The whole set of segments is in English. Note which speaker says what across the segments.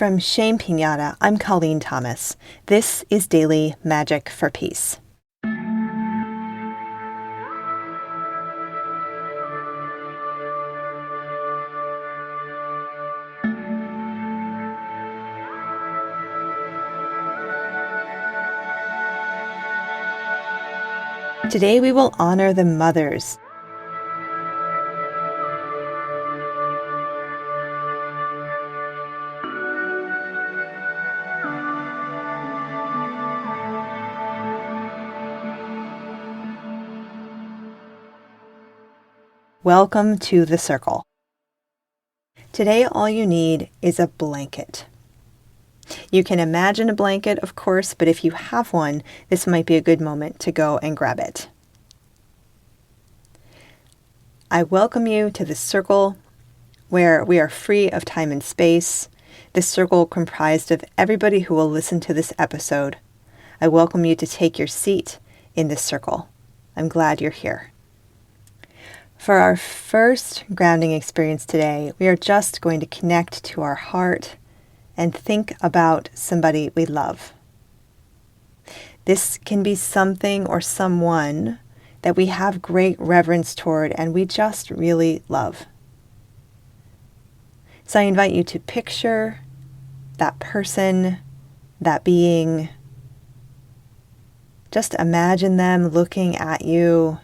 Speaker 1: From Shame Pinata, I'm Colleen Thomas. This is Daily Magic for Peace. Today we will honor the mothers. Welcome to the circle. Today all you need is a blanket. You can imagine a blanket, of course, but if you have one, this might be a good moment to go and grab it. I welcome you to this circle where we are free of time and space. This circle comprised of everybody who will listen to this episode. I welcome you to take your seat in this circle. I'm glad you're here. For our first grounding experience today, we are just going to connect to our heart and think about somebody we love. This can be something or someone that we have great reverence toward and we just really love. So I invite you to picture that person, that being. Just imagine them looking at you.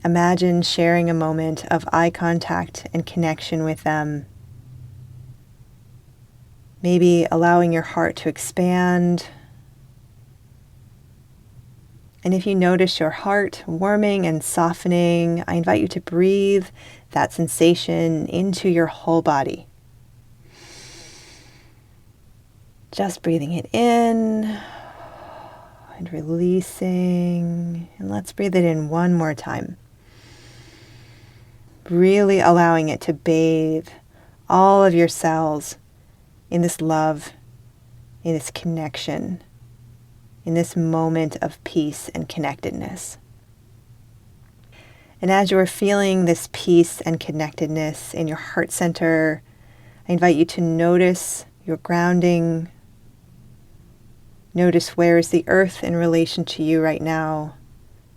Speaker 1: Imagine sharing a moment of eye contact and connection with them. Maybe allowing your heart to expand. And if you notice your heart warming and softening, I invite you to breathe that sensation into your whole body. Just breathing it in and releasing. And let's breathe it in one more time. Really allowing it to bathe all of your cells in this love, in this connection, in this moment of peace and connectedness. And as you are feeling this peace and connectedness in your heart center, I invite you to notice your grounding. Notice where is the earth in relation to you right now.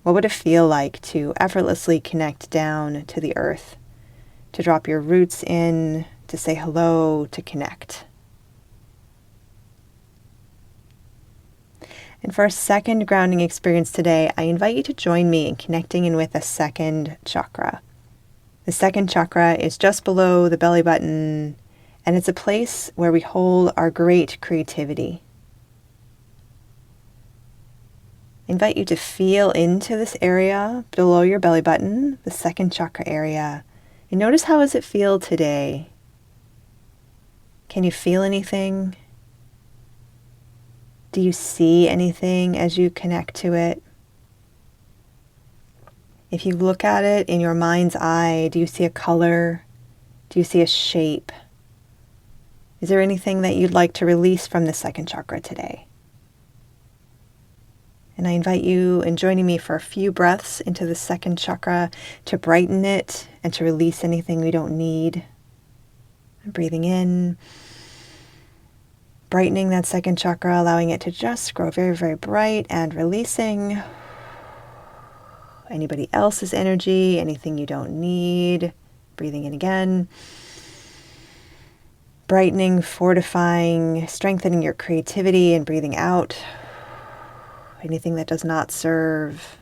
Speaker 1: What would it feel like to effortlessly connect down to the earth, to drop your roots in, to say hello, to connect? And for our second grounding experience today, I invite you to join me in connecting in with the second chakra. The second chakra is just below the belly button, and it's a place where we hold our great creativity. I invite you to feel into this area below your belly button, the second chakra area, and notice how does it feel today? Can you feel anything? Do you see anything as you connect to it? If you look at it in your mind's eye, do you see a color? Do you see a shape? Is there anything that you'd like to release from the second chakra today? And I invite you in joining me for a few breaths into the second chakra to brighten it and to release anything we don't need. I'm breathing in, brightening that second chakra, allowing it to just grow very, very bright, and releasing anybody else's energy, anything you don't need. Breathing in again. Brightening, fortifying, strengthening your creativity, and breathing out anything that does not serve.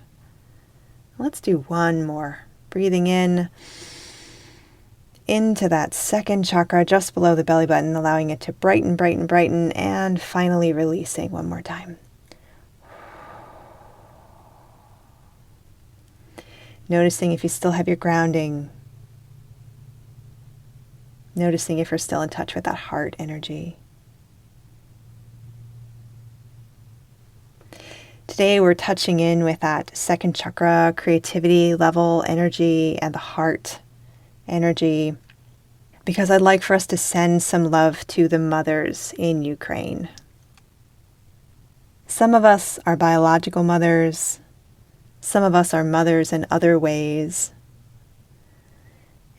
Speaker 1: Let's do one more. Breathing in into that second chakra just below the belly button, allowing it to brighten, brighten, brighten, and finally releasing one more time. Noticing if you still have your grounding. Noticing if you're still in touch with that heart energy. Today we're touching in with that second chakra, creativity level energy, and the heart energy, because I'd like for us to send some love to the mothers in Ukraine. Some of us are biological mothers. Some of us are mothers in other ways.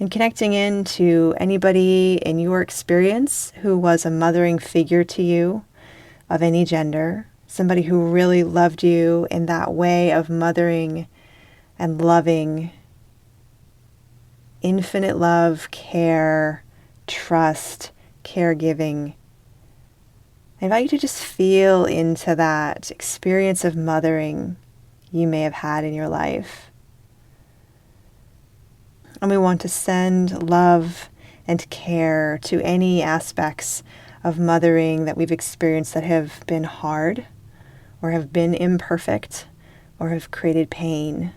Speaker 1: And connecting in to anybody in your experience who was a mothering figure to you of any gender, somebody who really loved you in that way of mothering and loving, infinite love, care, trust, caregiving. I invite you to just feel into that experience of mothering you may have had in your life. And we want to send love and care to any aspects of mothering that we've experienced that have been hard or have been imperfect or have created pain.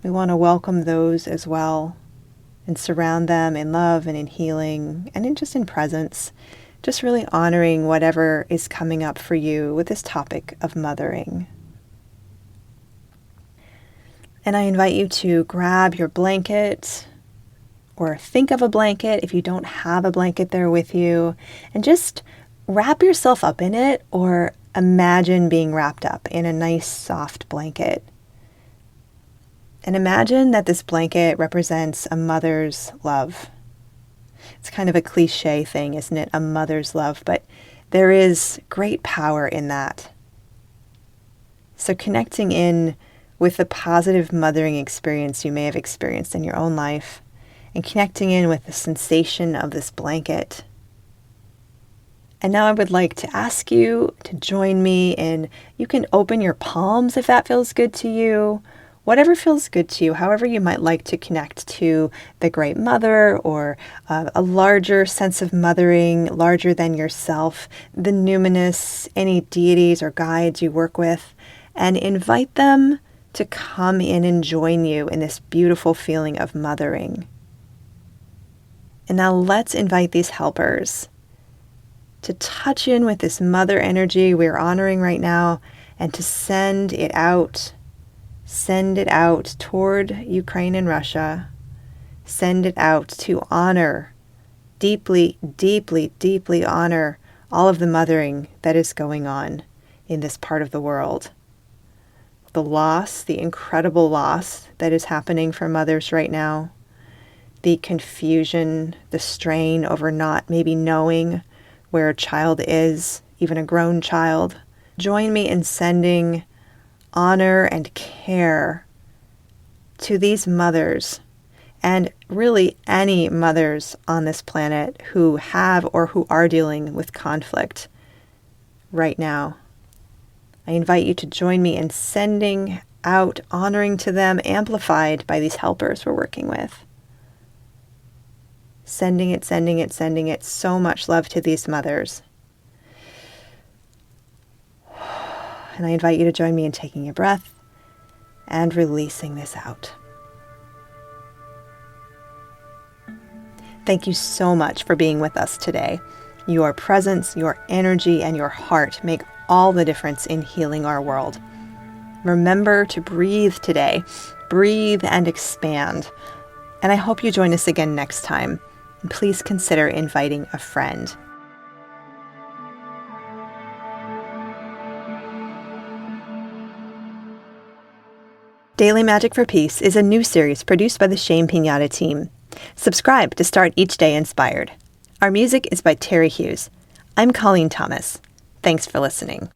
Speaker 1: We want to welcome those as well and surround them in love and in healing and in presence, just really honoring whatever is coming up for you with this topic of mothering. And I invite you to grab your blanket or think of a blanket if you don't have a blanket there with you, and just wrap yourself up in it or imagine being wrapped up in a nice soft blanket. And imagine that this blanket represents a mother's love. It's kind of a cliche thing, isn't it? A mother's love, but there is great power in that. So connecting in with the positive mothering experience you may have experienced in your own life, and connecting in with the sensation of this blanket. And now I would like to ask you to join me in, you can open your palms if that feels good to you, whatever feels good to you, however you might like to connect to the Great Mother or a larger sense of mothering, larger than yourself, the numinous, any deities or guides you work with, and invite them to come in and join you in this beautiful feeling of mothering. And now let's invite these helpers to touch in with this mother energy we're honoring right now and to send it out toward Ukraine and Russia. Send it out to honor, deeply, deeply, deeply honor all of the mothering that is going on in this part of the world. The loss, the incredible loss that is happening for mothers right now, the confusion, the strain over not maybe knowing where a child is, even a grown child. Join me in sending honor and care to these mothers, and really any mothers on this planet who have or who are dealing with conflict right now. I invite you to join me in sending out, honoring to them, amplified by these helpers we're working with. Sending it, sending it, sending it. So much love to these mothers. And I invite you to join me in taking a breath and releasing this out. Thank you so much for being with us today. Your presence, your energy, and your heart make all the difference in healing our world. Remember to breathe today. Breathe and expand. And I hope you join us again next time. And please consider inviting a friend. Daily Magic for Peace is a new series produced by the Shame Pinata team. Subscribe to start each day inspired. Our music is by Terry Hughes. I'm Colleen Thomas. Thanks for listening.